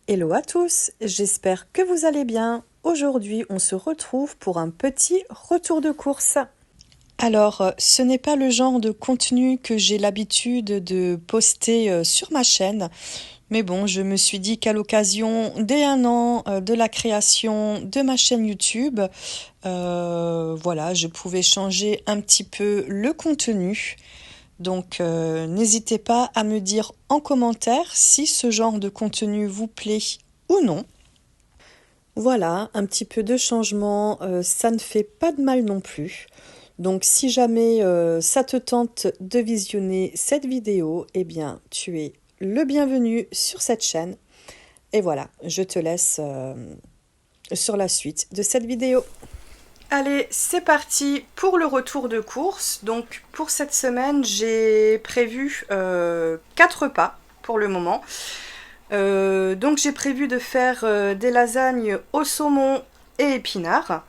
Hello à tous, j'espère que vous allez bien. Aujourd'hui, on se retrouve pour un petit retour de course. Alors, ce n'est pas le genre de contenu que j'ai l'habitude de poster sur ma chaîne, mais bon, je me suis dit qu'à l'occasion des 1 an de la création de ma chaîne YouTube, voilà, je pouvais changer un petit peu le contenu. Donc, n'hésitez pas à me dire en commentaire si ce genre de contenu vous plaît ou non. Voilà, un petit peu de changement, ça ne fait pas de mal non plus. Donc, si jamais ça te tente de visionner cette vidéo, eh bien, tu es le bienvenu sur cette chaîne. Et voilà, je te laisse sur la suite de cette vidéo. Allez, c'est parti pour le retour de course. Donc pour cette semaine, j'ai prévu 4 pas pour le moment. Donc j'ai prévu de faire des lasagnes au saumon et épinards.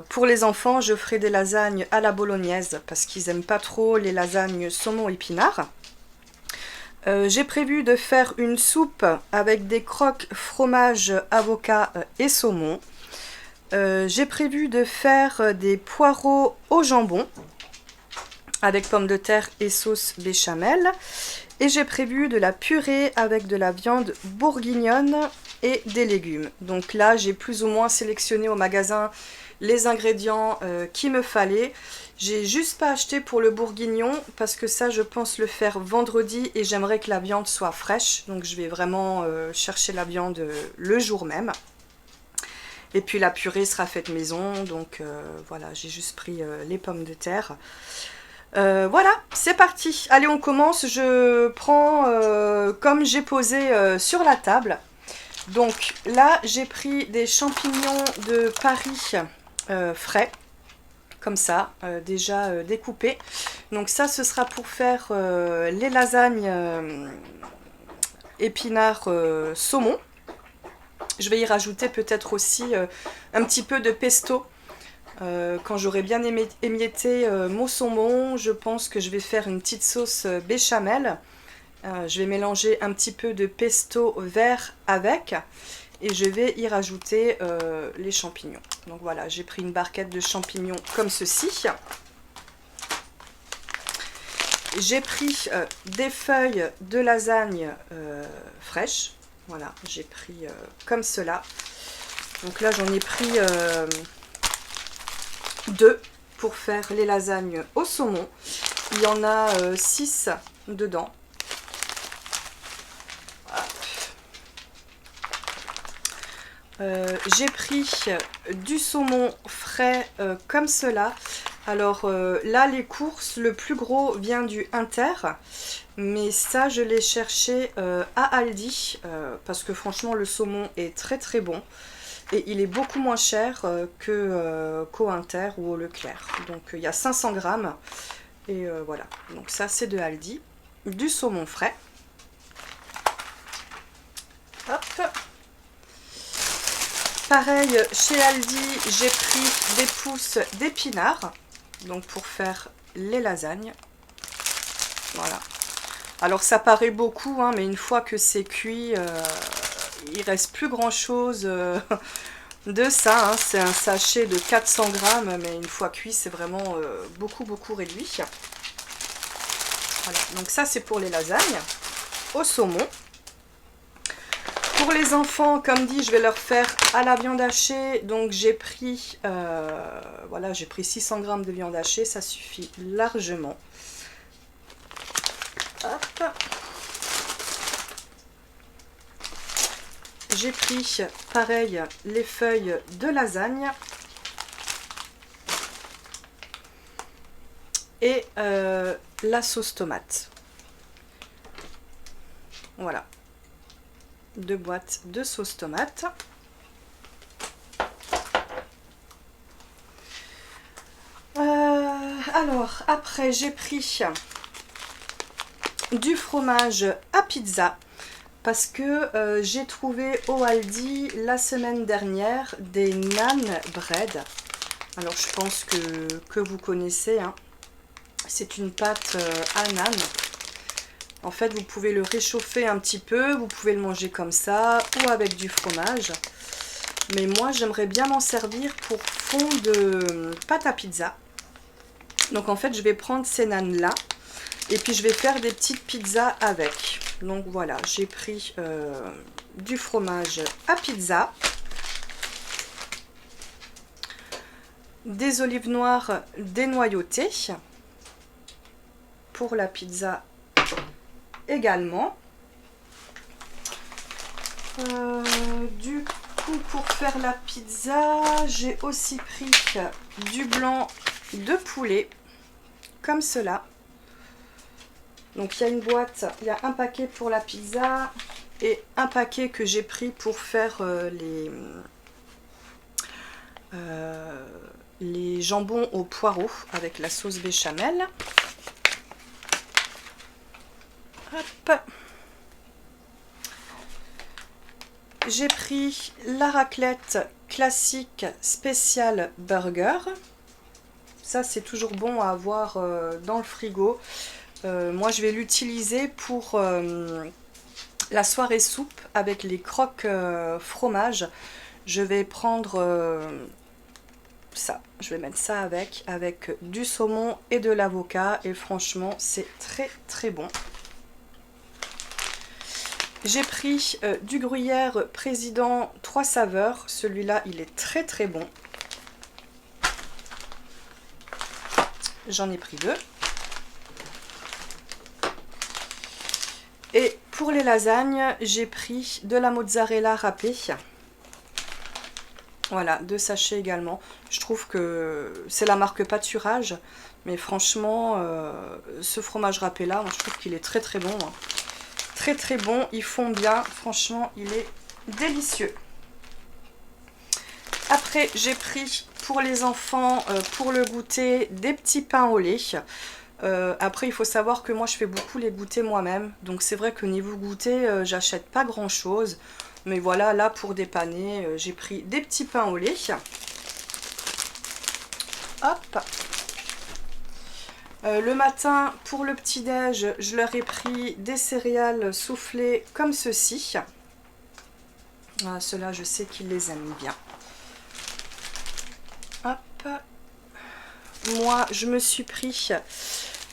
Pour les enfants, je ferai des lasagnes à la bolognaise parce qu'ils n'aiment pas trop les lasagnes saumon épinards. J'ai prévu de faire une soupe avec des croques, fromage, avocat et saumon. J'ai prévu de faire des poireaux au jambon avec pommes de terre et sauce béchamel. Et j'ai prévu de la purée avec de la viande bourguignonne et des légumes. Donc là, j'ai plus ou moins sélectionné au magasin les ingrédients qu'il me fallait. J'ai juste pas acheté pour le bourguignon parce que ça, je pense le faire vendredi et j'aimerais que la viande soit fraîche. Donc je vais vraiment chercher la viande le jour même. Et puis la purée sera faite maison, donc voilà, j'ai juste pris les pommes de terre. Voilà, c'est parti. Allez, on commence. Je prends comme j'ai posé sur la table. Donc là, j'ai pris des champignons de Paris frais, comme ça, déjà découpés. Donc ça, ce sera pour faire les lasagnes épinards saumon. Je vais y rajouter peut-être aussi un petit peu de pesto. Quand j'aurai bien émietté mon saumon, je pense que je vais faire une petite sauce béchamel. Je vais mélanger un petit peu de pesto vert avec et je vais y rajouter les champignons. Donc voilà, j'ai pris une barquette de champignons comme ceci. J'ai pris des feuilles de lasagne fraîches. Voilà, j'ai pris comme cela. Donc là, j'en ai pris 2 pour faire les lasagnes au saumon. Il y en a 6 dedans. J'ai pris du saumon frais comme cela. Alors là, les courses, le plus gros vient du Inter. Mais ça, je l'ai cherché à Aldi parce que franchement, le saumon est très très bon. Et il est beaucoup moins cher qu'au Inter ou au Leclerc. Donc il y a 500 grammes. Et voilà. Donc ça, c'est de Aldi. Du saumon frais. Hop. Pareil, chez Aldi, j'ai pris des pousses d'épinards. Donc pour faire les lasagnes. Voilà. Alors ça paraît beaucoup, hein, mais une fois que c'est cuit, il reste plus grand chose de ça. Hein. C'est un sachet de 400 grammes, mais une fois cuit, c'est vraiment beaucoup réduit. Voilà. Donc ça, c'est pour les lasagnes au saumon. Pour les enfants, comme dit, je vais leur faire à la viande hachée. Donc j'ai pris, voilà, j'ai pris 600 grammes de viande hachée, ça suffit largement. Hop. J'ai pris, pareil, les feuilles de lasagne. Et la sauce tomate. Voilà. 2 boîtes de sauce tomate. Alors, après, j'ai pris du fromage à pizza parce que j'ai trouvé au Aldi la semaine dernière des naan bread. Alors, je pense que vous connaissez, hein. C'est une pâte à naan. En fait, vous pouvez le réchauffer un petit peu, vous pouvez le manger comme ça ou avec du fromage. Mais moi, j'aimerais bien m'en servir pour fond de pâte à pizza. Donc en fait, je vais prendre ces nanes-là et puis je vais faire des petites pizzas avec. Donc voilà, j'ai pris du fromage à pizza, des olives noires dénoyautées pour la pizza également. Du coup, pour faire la pizza, j'ai aussi pris du blanc de poulet, comme cela. Donc il y a une boîte, il y a un paquet pour la pizza et un paquet que j'ai pris pour faire les jambons au poireau avec la sauce béchamel. Hop. J'ai pris la raclette classique spéciale burger. Ça, c'est toujours bon à avoir dans le frigo. Moi, je vais l'utiliser pour la soirée soupe avec les croques fromage. Je vais prendre ça. Je vais mettre ça avec du saumon et de l'avocat. Et franchement, c'est très très bon. J'ai pris du gruyère président 3 saveurs. Celui-là, il est très très bon. J'en ai pris 2. Et pour les lasagnes, j'ai pris de la mozzarella râpée. Voilà, 2 sachets également. Je trouve que c'est la marque Pâturage. Mais franchement, ce fromage râpé là, moi, je trouve qu'il est très très bon. Hein. Très très bon, il fond bien. Franchement, il est délicieux. Après, j'ai pris pour les enfants, pour le goûter, des petits pains au lait. Après, il faut savoir que moi, je fais beaucoup les goûters moi-même. Donc, c'est vrai que niveau goûter, j'achète pas grand-chose. Mais voilà, là, pour dépanner, j'ai pris des petits pains au lait. Hop. Le matin, pour le petit-déj, je leur ai pris des céréales soufflées comme ceci. Ah, ceux-là, je sais qu'ils les aiment bien. Hop. Moi, je me suis pris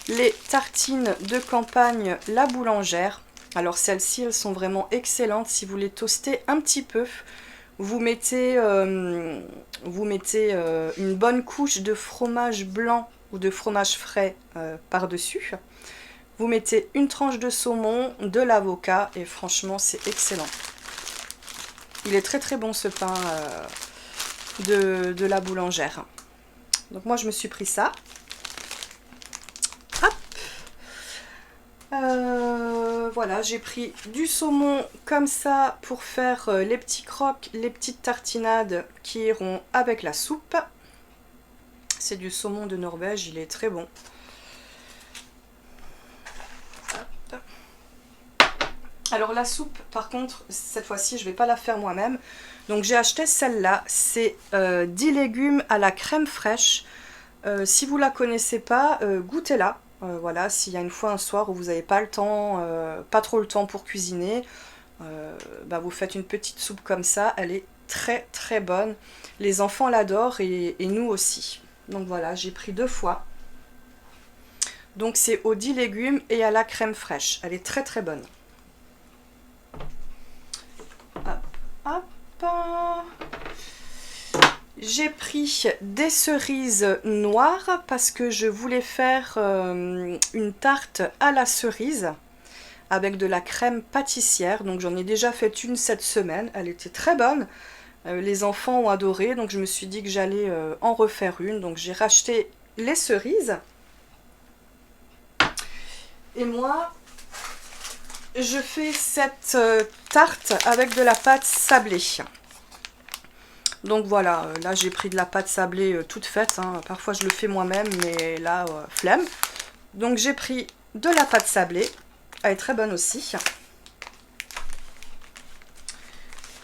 les tartines de campagne La Boulangère. Alors celles-ci, elles sont vraiment excellentes. Si vous les toastez un petit peu, vous mettez une bonne couche de fromage blanc ou de fromage frais par-dessus. Vous mettez une tranche de saumon, de l'avocat et franchement, c'est excellent. Il est très très bon ce pain de La Boulangère. Donc moi, je me suis pris ça. Voilà, j'ai pris du saumon comme ça pour faire les petits crocs, les petites tartinades qui iront avec la soupe. C'est du saumon de Norvège, il est très bon. Hop. Alors la soupe, par contre, cette fois-ci, je ne vais pas la faire moi-même. Donc j'ai acheté celle-là, c'est 10 légumes à la crème fraîche. Si vous ne la connaissez pas, goûtez-la. Voilà, s'il y a une fois un soir où vous n'avez pas le temps, pas trop le temps pour cuisiner, vous faites une petite soupe comme ça, elle est très très bonne. Les enfants l'adorent et nous aussi. Donc voilà, j'ai pris 2 fois. Donc c'est aux 10 légumes et à la crème fraîche. Elle est très très bonne. Hop, hop. J'ai pris des cerises noires parce que je voulais faire une tarte à la cerise avec de la crème pâtissière. Donc j'en ai déjà fait une cette semaine, elle était très bonne. Les enfants ont adoré, donc je me suis dit que j'allais en refaire une. Donc j'ai racheté les cerises. Et moi, je fais cette tarte avec de la pâte sablée. Donc voilà, là j'ai pris de la pâte sablée toute faite, hein. Parfois je le fais moi-même, mais là, flemme. Donc j'ai pris de la pâte sablée, elle est très bonne aussi.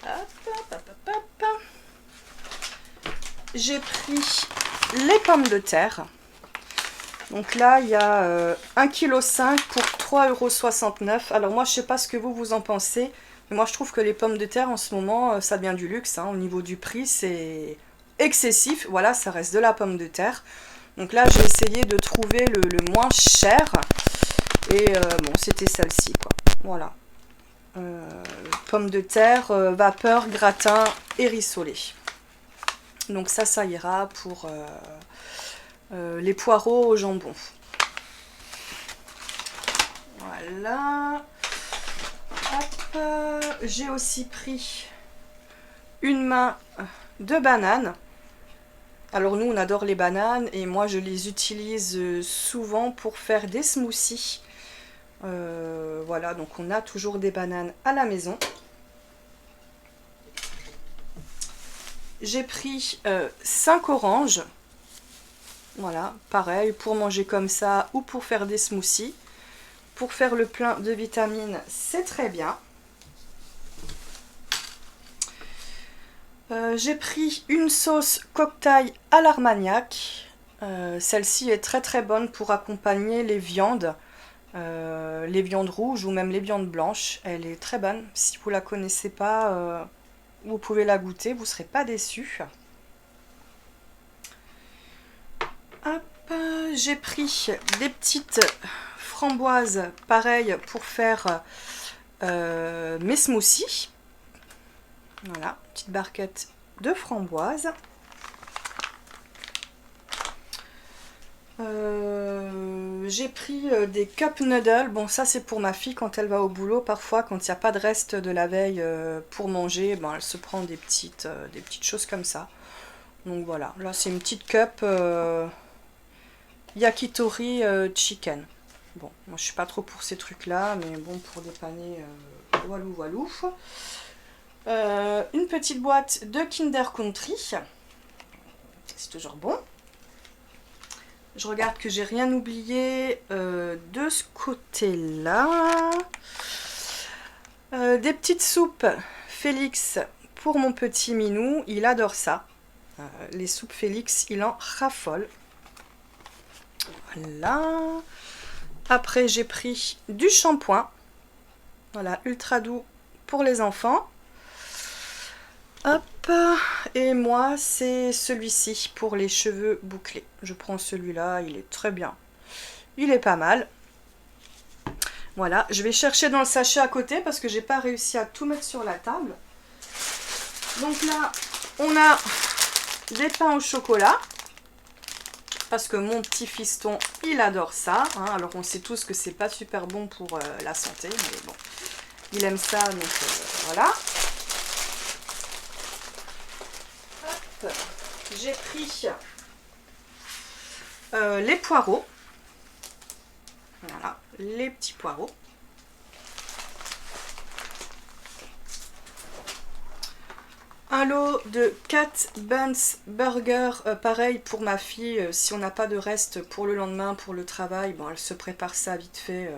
Hop, hop, hop, hop. J'ai pris les pommes de terre. Donc là, il y a 1,5 kg pour 3,69 €. Alors moi je sais pas ce que vous en pensez, mais moi je trouve que les pommes de terre en ce moment ça devient du luxe, hein. Au niveau du prix c'est excessif. Voilà, ça reste de la pomme de terre. Donc là j'ai essayé de trouver le moins cher et bon c'était celle-ci quoi. Voilà. Pommes de terre, vapeur, gratin et rissolé. Donc ça ira pour les poireaux au jambon. Voilà. J'ai aussi pris une main de bananes. Alors nous on adore les bananes et moi je les utilise souvent pour faire des smoothies. Voilà, donc on a toujours des bananes à la maison. J'ai pris 5 oranges. Voilà, pareil, pour manger comme ça ou pour faire des smoothies. Pour faire le plein de vitamines, c'est très bien. J'ai pris une sauce cocktail à l'armagnac. Celle-ci est très très bonne pour accompagner les viandes rouges ou même les viandes blanches. Elle est très bonne. Si vous la connaissez pas, vous pouvez la goûter, vous ne serez pas déçus. J'ai pris des petites framboises, pareil, pour faire mes smoothies. Voilà, petite barquette de framboises. J'ai pris des cup noodles. Bon, ça c'est pour ma fille quand elle va au boulot. Parfois, quand il n'y a pas de reste de la veille pour manger, ben, elle se prend des petites choses comme ça. Donc voilà, là c'est une petite cup yakitori chicken. Bon, moi je suis pas trop pour ces trucs-là, mais bon, pour dépanner, voilou voilou. Une petite boîte de Kinder Country. C'est toujours bon. Je regarde que j'ai rien oublié de ce côté-là. Des petites soupes Félix pour mon petit minou. Il adore ça. Les soupes Félix, il en raffole. Voilà. Après, j'ai pris du shampoing. Voilà, ultra doux pour les enfants. Hop, et moi c'est celui-ci pour les cheveux bouclés. Je prends celui-là, il est très bien. Il est pas mal. Voilà, je vais chercher dans le sachet à côté parce que j'ai pas réussi à tout mettre sur la table. Donc là, on a des pains au chocolat. Parce que mon petit fiston, il adore ça. Hein. Alors on sait tous que c'est pas super bon pour la santé, mais bon, il aime ça, donc voilà. J'ai pris les poireaux. Voilà, les petits poireaux. Un lot de 4 buns burger, pareil pour ma fille, si on n'a pas de reste pour le lendemain, pour le travail, bon, elle se prépare ça vite fait,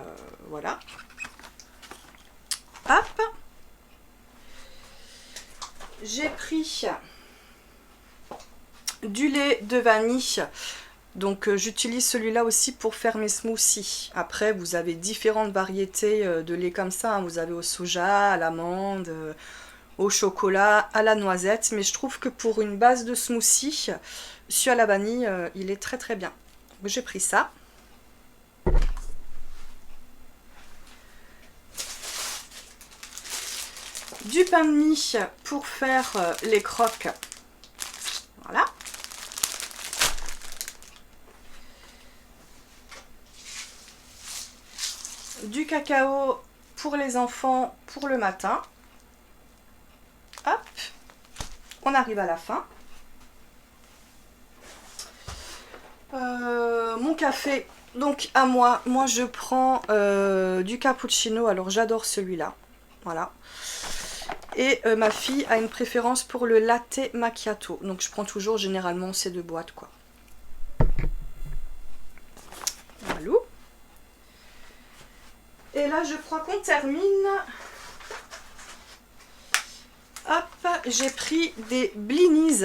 voilà. Hop. J'ai pris du lait de vanille. Donc j'utilise celui-là aussi pour faire mes smoothies. Après vous avez différentes variétés de lait comme ça. Hein. Vous avez au soja, à l'amande, au chocolat, à la noisette. Mais je trouve que pour une base de smoothie, celui à la vanille, il est très très bien. J'ai pris ça. Du pain de mie pour faire les croques. Voilà. Du cacao pour les enfants pour le matin. Hop, on arrive à la fin. Mon café, donc à moi je prends du cappuccino, alors j'adore celui-là. Voilà. Et ma fille a une préférence pour le latte macchiato. Donc je prends toujours généralement ces deux boîtes quoi. Voilà. Et là je crois qu'on termine. Hop, j'ai pris des blinis.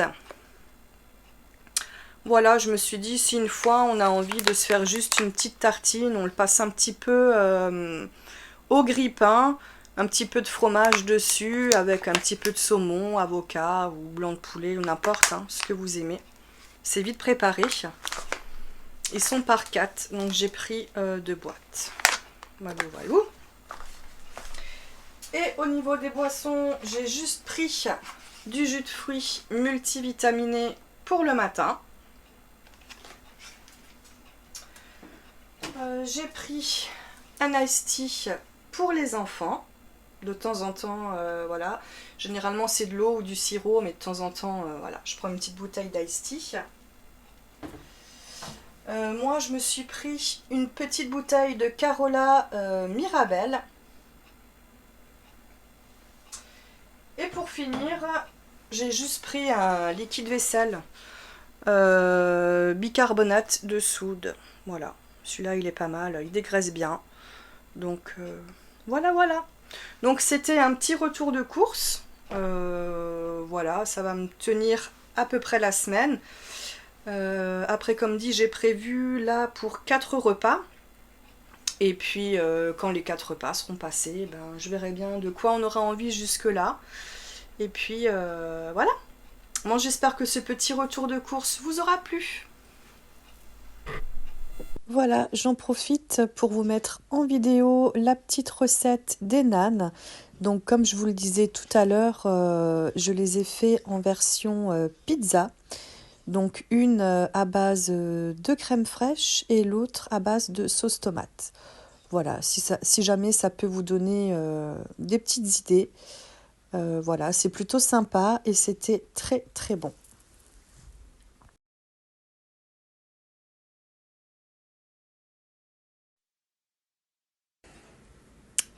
voilà, je me suis dit, si une fois on a envie de se faire juste une petite tartine, on le passe un petit peu au grille-pain, un petit peu de fromage dessus, avec un petit peu de saumon, avocat ou blanc de poulet, ou n'importe, hein, ce que vous aimez. C'est vite préparé. Ils sont par 4, donc j'ai pris 2 boîtes. Voilà, voilà. Et au niveau des boissons, j'ai juste pris du jus de fruits multivitaminé pour le matin. J'ai pris un iced tea pour les enfants. De temps en temps, voilà. Généralement, c'est de l'eau ou du sirop, mais de temps en temps, voilà, je prends une petite bouteille d'iced tea. Moi, je me suis pris une petite bouteille de Carola Mirabelle. Et pour finir, j'ai juste pris un liquide vaisselle, bicarbonate de soude. Voilà, celui-là il est pas mal, il dégraisse bien. Donc voilà, voilà. Donc c'était un petit retour de course. Voilà, ça va me tenir à peu près la semaine. Après, comme dit, j'ai prévu là pour 4 repas. Et puis, quand les 4 repas seront passés, ben, je verrai bien de quoi on aura envie jusque-là. Et puis, voilà. Moi, j'espère que ce petit retour de course vous aura plu. Voilà, j'en profite pour vous mettre en vidéo la petite recette des nanes. Donc, comme je vous le disais tout à l'heure, je les ai fait en version pizza. Donc, une à base de crème fraîche et l'autre à base de sauce tomate. Voilà, si jamais ça peut vous donner des petites idées. Voilà, c'est plutôt sympa et c'était très très bon.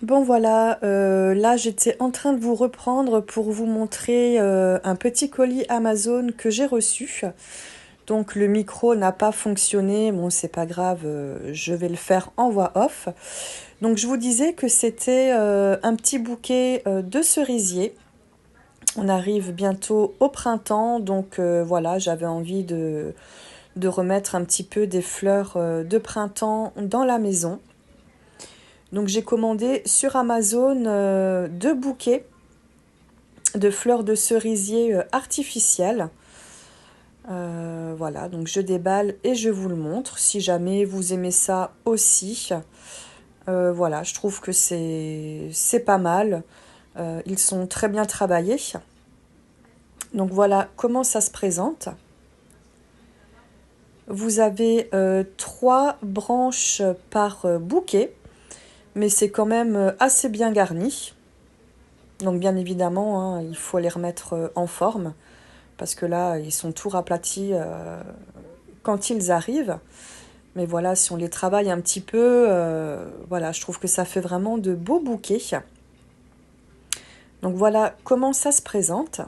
Bon voilà, là j'étais en train de vous reprendre pour vous montrer un petit colis Amazon que j'ai reçu. Donc le micro n'a pas fonctionné, bon c'est pas grave, je vais le faire en voix off. Donc je vous disais que c'était un petit bouquet de cerisiers. On arrive bientôt au printemps, donc voilà, j'avais envie de remettre un petit peu des fleurs de printemps dans la maison. Donc j'ai commandé sur Amazon 2 bouquets de fleurs de cerisier artificielles. Voilà, donc je déballe et je vous le montre si jamais vous aimez ça aussi. Voilà, je trouve que c'est pas mal. Ils sont très bien travaillés. Donc voilà comment ça se présente. Vous avez 3 branches par bouquet, mais c'est quand même assez bien garni. Donc bien évidemment, hein, il faut les remettre en forme, parce que là, ils sont tout raplatis quand ils arrivent. Mais voilà, si on les travaille un petit peu, voilà, je trouve que ça fait vraiment de beaux bouquets. Donc voilà comment ça se présente.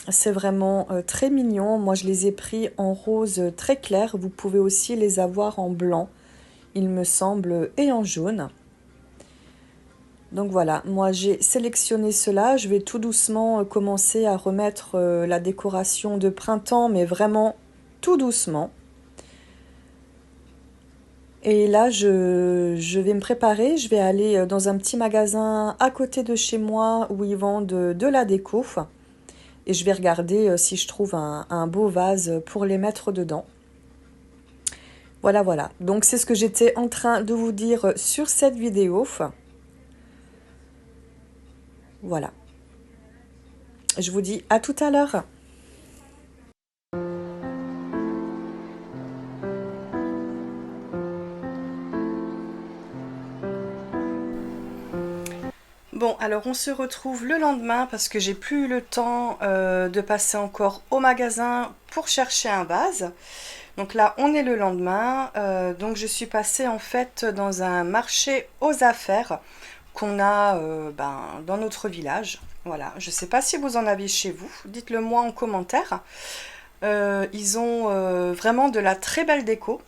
C'est vraiment très mignon. Moi, je les ai pris en rose très clair. Vous pouvez aussi les avoir en blanc, il me semble, et en jaune. Donc voilà, moi j'ai sélectionné cela. Je vais tout doucement commencer à remettre la décoration de printemps, mais vraiment tout doucement. Et là, je vais me préparer. Je vais aller dans un petit magasin à côté de chez moi où ils vendent de la déco. Et je vais regarder si je trouve un beau vase pour les mettre dedans. Voilà, voilà. Donc c'est ce que j'étais en train de vous dire sur cette vidéo. Voilà. Je vous dis à tout à l'heure. Bon, alors on se retrouve le lendemain parce que j'ai plus eu le temps de passer encore au magasin pour chercher un vase. Donc là, on est le lendemain. Donc je suis passée en fait dans un marché aux affaires qu'on a dans notre village. Voilà, je ne sais pas si vous en avez chez vous. Dites-le moi en commentaire. Ils ont vraiment de la très belle déco.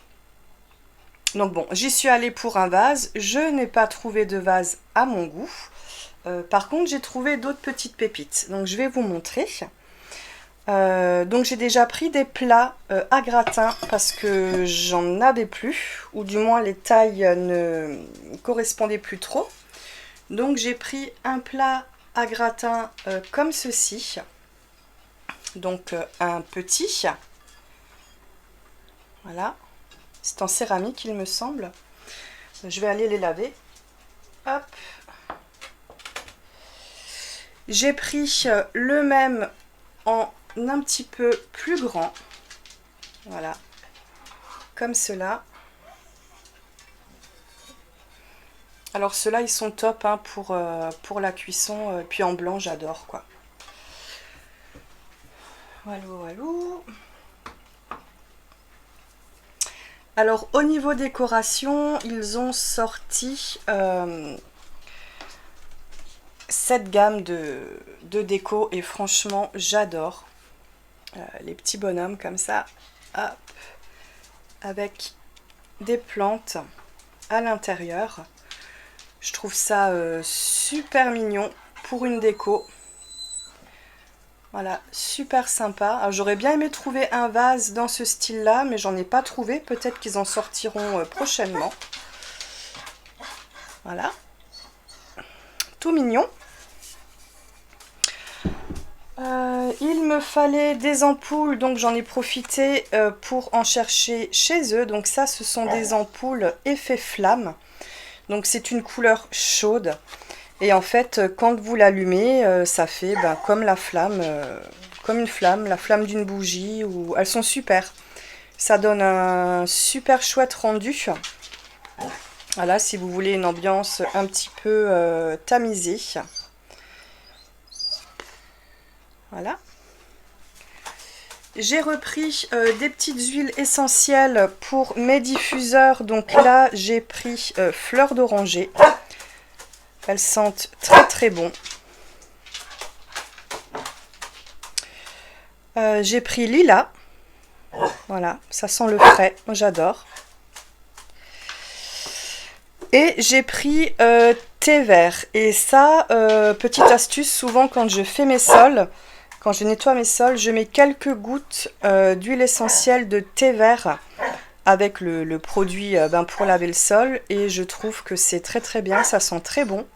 Donc bon, j'y suis allée pour un vase. Je n'ai pas trouvé de vase à mon goût. Par contre, j'ai trouvé d'autres petites pépites. Donc je vais vous montrer. Donc j'ai déjà pris des plats à gratin parce que j'en avais plus, ou du moins les tailles ne correspondaient plus trop. Donc j'ai pris un plat à gratin comme ceci. Donc un petit. Voilà. C'est en céramique il me semble. Je vais aller les laver. Hop. J'ai pris le même en un petit peu plus grand. Voilà. Comme cela. Alors ceux-là ils sont top hein, pour la cuisson. Puis en blanc j'adore quoi. Voilà, voilà. Alors au niveau décoration, ils ont sorti cette gamme de déco et franchement j'adore. Les petits bonhommes comme ça, hop, avec des plantes à l'intérieur. Je trouve ça super mignon pour une déco. Voilà, super sympa. J'aurais bien aimé trouver un vase dans ce style-là, mais j'en ai pas trouvé. Peut-être qu'ils en sortiront prochainement. Voilà. Tout mignon. Il me fallait des ampoules, donc j'en ai profité pour en chercher chez eux. Donc ça, ce sont des ampoules effet flamme. Donc c'est une couleur chaude. Et en fait, quand vous l'allumez, ça fait comme la flamme, comme une flamme, la flamme d'une bougie. Ou... Elles sont super. Ça donne un super chouette rendu. Voilà, si vous voulez une ambiance un petit peu tamisée. Voilà. J'ai repris des petites huiles essentielles pour mes diffuseurs. Donc là, j'ai pris fleur d'oranger. Elles sentent très très bon. J'ai pris lilas. Voilà, ça sent le frais. Moi j'adore. Et j'ai pris thé vert. Et ça, petite astuce, souvent quand je fais mes sols, quand je nettoie mes sols, je mets quelques gouttes d'huile essentielle de thé vert avec le produit pour laver le sol, et je trouve que c'est très très bien, ça sent très bon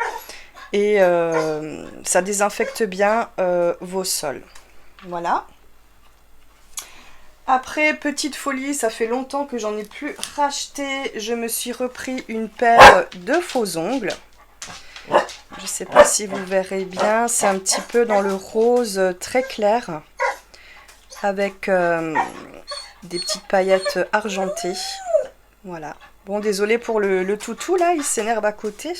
et ça désinfecte bien vos sols. Voilà. Après, petite folie, ça fait longtemps que j'en ai plus racheté, je me suis repris une paire de faux ongles. Je ne sais pas si vous verrez bien, c'est un petit peu dans le rose très clair avec des petites paillettes argentées. Voilà. Bon, désolé pour le toutou, là, il s'énerve à côté.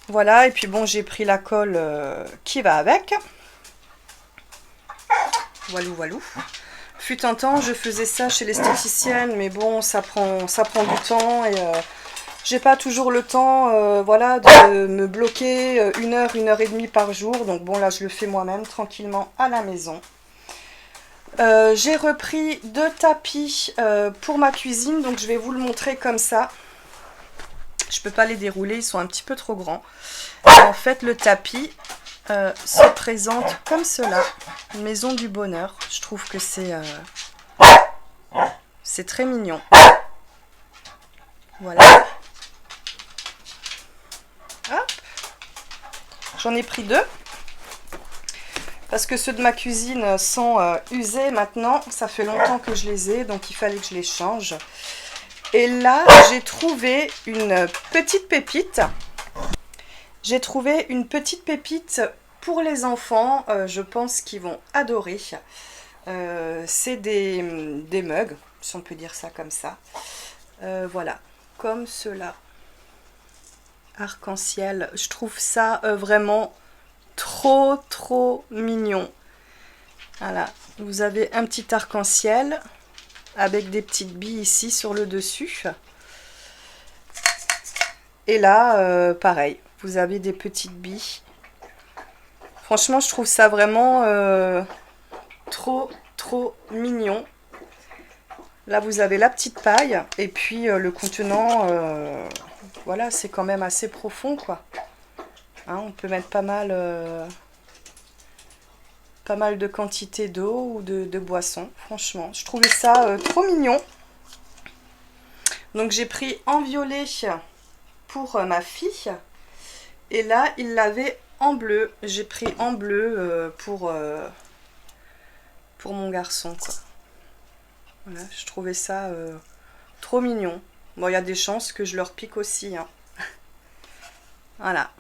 Voilà, et puis bon, j'ai pris la colle qui va avec. Voilou, voilou. Fut un temps, je faisais ça chez l'esthéticienne, mais bon, ça prend du temps, et j'ai pas toujours le temps, voilà, de me bloquer 1 heure et demie par jour. Donc bon, là, je le fais moi-même, tranquillement, à la maison. J'ai repris 2 tapis pour ma cuisine, donc je vais vous le montrer comme ça. Je peux pas les dérouler, ils sont un petit peu trop grands. En fait, le tapis se présente comme cela. Une maison du bonheur. Je trouve que c'est très mignon. Voilà. Hop. J'en ai pris 2. Parce que ceux de ma cuisine sont usés maintenant. Ça fait longtemps que je les ai, donc il fallait que je les change. Et là, j'ai trouvé une petite pépite. J'ai trouvé une petite pépite pour les enfants. Je pense qu'ils vont adorer. C'est des mugs, si on peut dire ça comme ça. Voilà, comme cela. Arc-en-ciel. Je trouve ça vraiment trop mignon. Voilà, vous avez un petit arc-en-ciel avec des petites billes ici sur le dessus. Et là, pareil, vous avez des petites billes. Franchement, je trouve ça vraiment trop mignon. Là, vous avez la petite paille et puis le contenant, voilà, c'est quand même assez profond, quoi. Hein, on peut mettre pas mal pas mal de quantité d'eau ou de boisson. Franchement, je trouvais ça trop mignon. Donc j'ai pris en violet pour ma fille. Et là, il l'avait en bleu. J'ai pris en bleu pour mon garçon, quoi. Voilà, je trouvais ça trop mignon. Bon, il y a des chances que je leur pique aussi, hein. Voilà.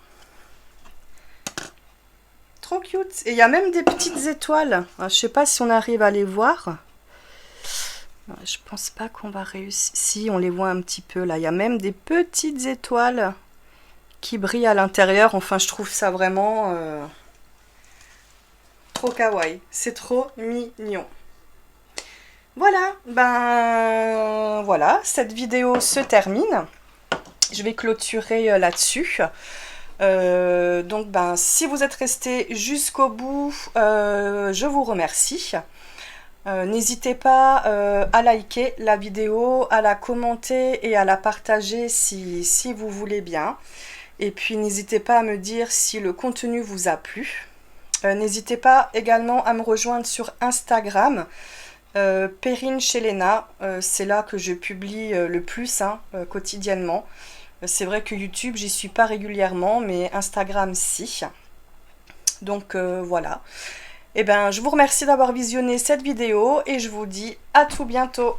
Trop cute. Et il y a même des petites étoiles. Je sais pas si on arrive à les voir. Je pense pas qu'on va réussir. Si, on les voit un petit peu là. Il y a même des petites étoiles qui brillent à l'intérieur. Enfin, je trouve ça vraiment trop kawaii. C'est trop mignon. Voilà, ben voilà, cette vidéo se termine. Je vais clôturer là-dessus. Donc ben si vous êtes resté jusqu'au bout, je vous remercie. N'hésitez pas à liker la vidéo, à la commenter et à la partager si vous voulez bien. Et puis n'hésitez pas à me dire si le contenu vous a plu. N'hésitez pas également à me rejoindre sur Instagram. Perrine chez Léna, c'est là que je publie le plus quotidiennement. C'est vrai que YouTube, j'y suis pas régulièrement, mais Instagram, si. Donc voilà. Et ben, je vous remercie d'avoir visionné cette vidéo et je vous dis à tout bientôt.